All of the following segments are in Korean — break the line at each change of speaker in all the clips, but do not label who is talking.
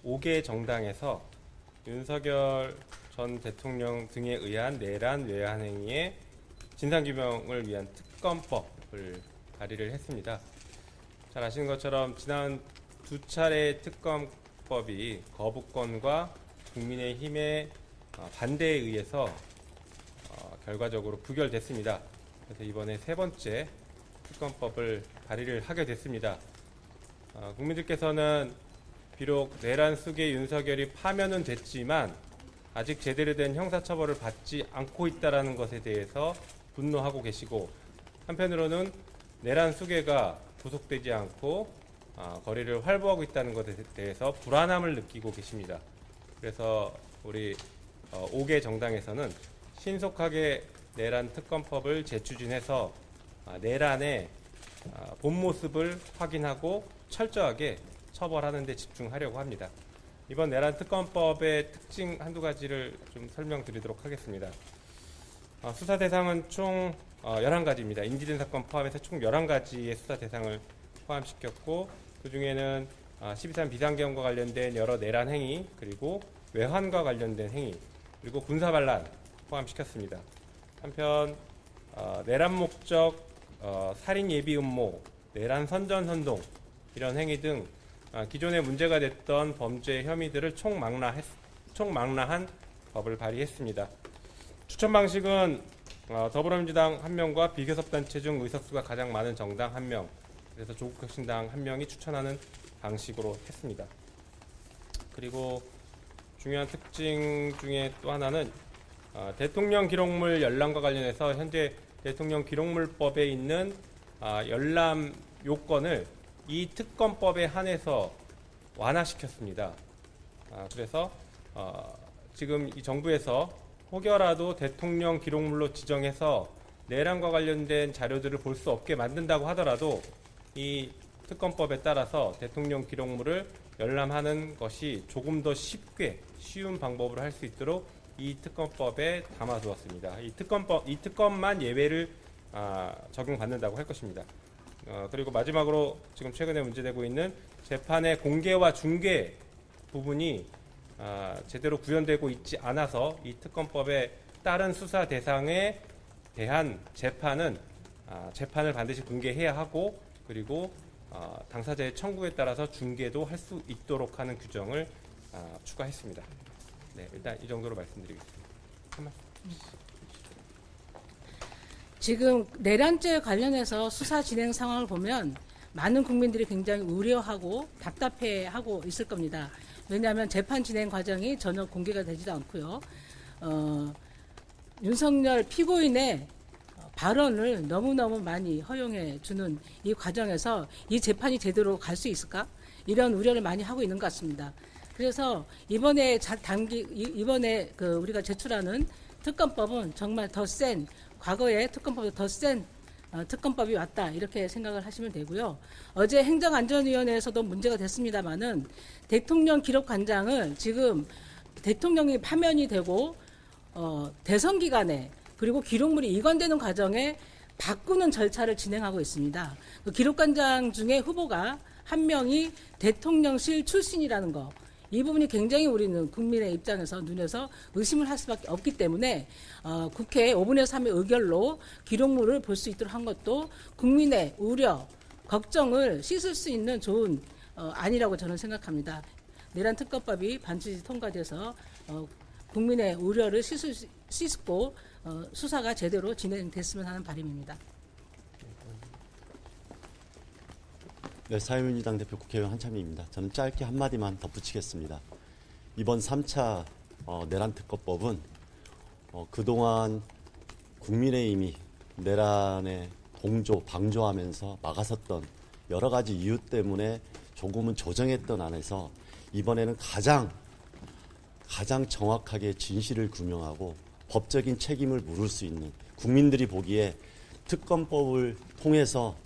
5개 정당에서 윤석열 전 대통령 등에 의한 내란 외환 행위의 진상규명을 위한 특검법을 발의를 했습니다. 잘 아시는 것처럼 지난 두 차례 특검법이 거부권과 국민의힘의 반대에 의해서 결과적으로 부결됐습니다. 그래서 이번에 세 번째 특검법을 발의를 하게 됐습니다. 국민들께서는 비록 내란 속에 윤석열이 파면은 됐지만 아직 제대로 된 형사처벌을 받지 않고 있다는 것에 대해서 분노하고 계시고, 한편으로는 내란 수괴가 구속되지 않고 거리를 활보하고 있다는 것에 대해서 불안함을 느끼고 계십니다. 그래서 우리 5개 정당에서는 신속하게 내란 특검법을 재추진해서 내란의 본 모습을 확인하고 철저하게 처벌하는 데 집중하려고 합니다. 이번 내란 특검법의 특징 한두 가지를 좀 설명드리도록 하겠습니다. 수사 대상은 총 11가지입니다. 인지된 사건 포함해서 총 11가지의 수사 대상을 포함시켰고, 그중에는 12.3 비상계엄과 관련된 여러 내란 행위, 그리고 외환과 관련된 행위, 그리고 군사반란 포함시켰습니다. 한편 내란 목적, 살인 예비 음모, 내란 선전 선동 이런 행위 등 기존에 문제가 됐던 범죄 혐의들을 총망라한 법을 발의했습니다. 추천 방식은 더불어민주당 1명과 비교섭단체 중 의석수가 가장 많은 정당 1명, 그래서 조국혁신당 1명이 추천하는 방식으로 했습니다. 그리고 중요한 특징 중에 또 하나는 대통령 기록물 열람과 관련해서 현재 대통령 기록물법에 있는 열람 요건을 이 특검법에 한해서 완화시켰습니다. 그래서 지금 이 정부에서 혹여라도 대통령 기록물로 지정해서 내란과 관련된 자료들을 볼 수 없게 만든다고 하더라도 이 특검법에 따라서 대통령 기록물을 열람하는 것이 조금 더 쉬운 방법으로 할 수 있도록 이 특검법에 담아두었습니다. 이 특검만 예외를 적용받는다고 할 것입니다. 그리고 마지막으로 지금 최근에 문제되고 있는 재판의 공개와 중개 부분이 제대로 구현되고 있지 않아서 이 특검법에 따른 수사 대상에 대한 재판을 반드시 공개해야 하고, 그리고 당사자의 청구에 따라서 중개도 할 수 있도록 하는 규정을 추가했습니다. 네, 일단 이 정도로 말씀드리겠습니다.
지금 내란죄 관련해서 수사 진행 상황을 보면 많은 국민들이 굉장히 우려하고 답답해하고 있을 겁니다. 왜냐하면 재판 진행 과정이 전혀 공개가 되지도 않고요. 윤석열 피고인의 발언을 너무너무 많이 허용해 주는 이 과정에서 이 재판이 제대로 갈 수 있을까? 이런 우려를 많이 하고 있는 것 같습니다. 그래서 이번에 우리가 제출하는 특검법은 정말 더 센, 과거의 특검법보다 더 센 특검법이 왔다, 이렇게 생각을 하시면 되고요. 어제 행정안전위원회에서도 문제가 됐습니다만은 대통령 기록관장을 지금 대통령이 파면이 되고 대선 기간에, 그리고 기록물이 이관되는 과정에 바꾸는 절차를 진행하고 있습니다. 그 기록관장 중에 후보가 한 명이 대통령실 출신이라는 거, 이 부분이 굉장히 우리는 국민의 입장에서 눈에서 의심을 할 수밖에 없기 때문에 국회 5분의 3의 의결로 기록물을 볼 수 있도록 한 것도 국민의 우려, 걱정을 씻을 수 있는 좋은 안이라고 저는 생각합니다. 내란 특검법이 반드시 통과돼서 국민의 우려를 씻고 수사가 제대로 진행됐으면 하는 바람입니다.
네, 사회민주당 대표 국회의원 한참희입니다. 저는 짧게 한마디만 덧붙이겠습니다. 이번 3차 내란 특검법은 그동안 국민의힘이 내란에 방조하면서 막아섰던 여러 가지 이유 때문에 조금은 조정했던 안에서 이번에는 가장 정확하게 진실을 규명하고 법적인 책임을 물을 수 있는, 국민들이 보기에 특검법을 통해서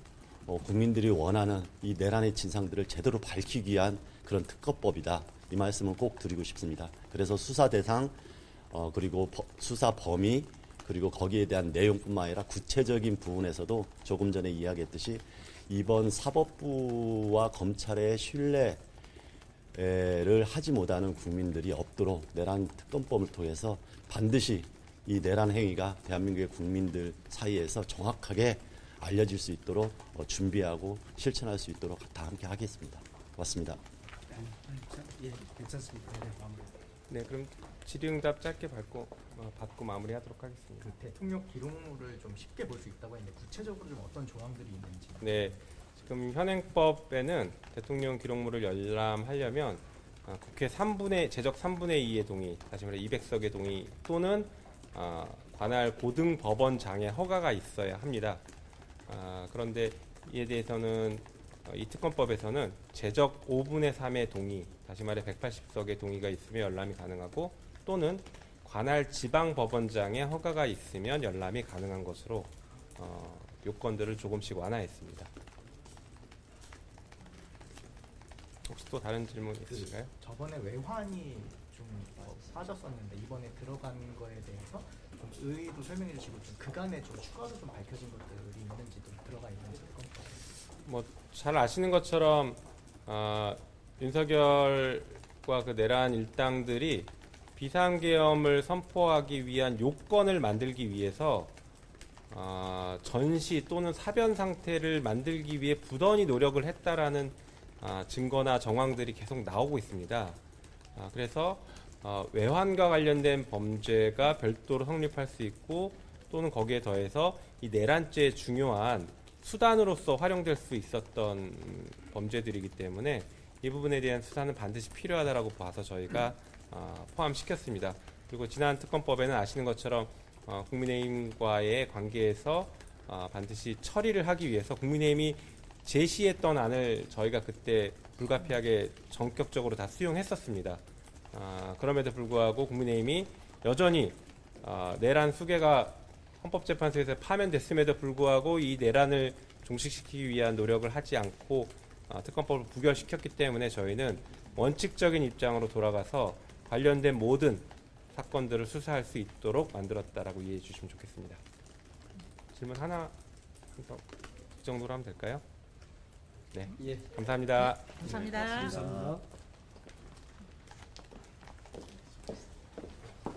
국민들이 원하는 이 내란의 진상들을 제대로 밝히기 위한 그런 특검법이다. 이 말씀을 꼭 드리고 싶습니다. 그래서 수사 대상, 그리고 수사 범위, 그리고 거기에 대한 내용뿐만 아니라 구체적인 부분에서도 조금 전에 이야기했듯이 이번 사법부와 검찰의 신뢰 를 하지 못하는 국민들이 없도록 내란 특검법을 통해서 반드시 이 내란 행위가 대한민국의 국민들 사이에서 정확하게 알려질 수 있도록 준비하고 실천할 수 있도록 다 함께 하겠습니다. 고맙습니다.
예, 괜찮습니다. 네, 마무리.
네, 그럼 질의응답 짧게 받고 마무리하도록 하겠습니다.
그 대통령 기록물을 좀 쉽게 볼 수 있다고 했는데 구체적으로 좀 어떤 조항들이 있는지.
네, 지금 현행법에는 대통령 기록물을 열람하려면 국회 제적 3분의 2의 동의, 다시 말해 200석의 동의 또는 관할 고등법원장의 허가가 있어야 합니다. 그런데 이에 대해서는 이 특검법에서는 제적 5분의 3의 동의, 다시 말해 180석의 동의가 있으면 열람이 가능하고 또는 관할 지방법원장의 허가가 있으면 열람이 가능한 것으로 요건들을 조금씩 완화했습니다. 혹시 또 다른 질문 있으실까요?
저번에 외환이 좀 빠졌었는데 이번에 들어간 거에 대해서 좀 의의도 설명해 주시고 좀 그간에 좀 추가로 좀 밝혀진 것들이 있는지 좀 들어가 있는지
잘 아시는 것처럼 윤석열과 그 내란 일당들이 비상계엄을 선포하기 위한 요건을 만들기 위해서 전시 또는 사변 상태를 만들기 위해 부단히 노력을 했다라는 증거나 정황들이 계속 나오고 있습니다. 그래서 외환과 관련된 범죄가 별도로 성립할 수 있고 또는 거기에 더해서 이 내란죄의 중요한 수단으로서 활용될 수 있었던 범죄들이기 때문에 이 부분에 대한 수사는 반드시 필요하다라고 봐서 저희가 포함시켰습니다. 그리고 지난 특검법에는 아시는 것처럼 국민의힘과의 관계에서 반드시 처리를 하기 위해서 국민의힘이 제시했던 안을 저희가 그때 불가피하게 전격적으로 다 수용했었습니다. 그럼에도 불구하고 국민의힘이 여전히 내란 수괴가 헌법재판소에서 파면됐음에도 불구하고 이 내란을 종식시키기 위한 노력을 하지 않고 특검법을 부결시켰기 때문에 저희는 원칙적인 입장으로 돌아가서 관련된 모든 사건들을 수사할 수 있도록 만들었다라고 이해해 주시면 좋겠습니다. 질문 하나 더 이 정도로 하면 될까요? 네,
예.
감사합니다.
감사합니다.
감사합니다.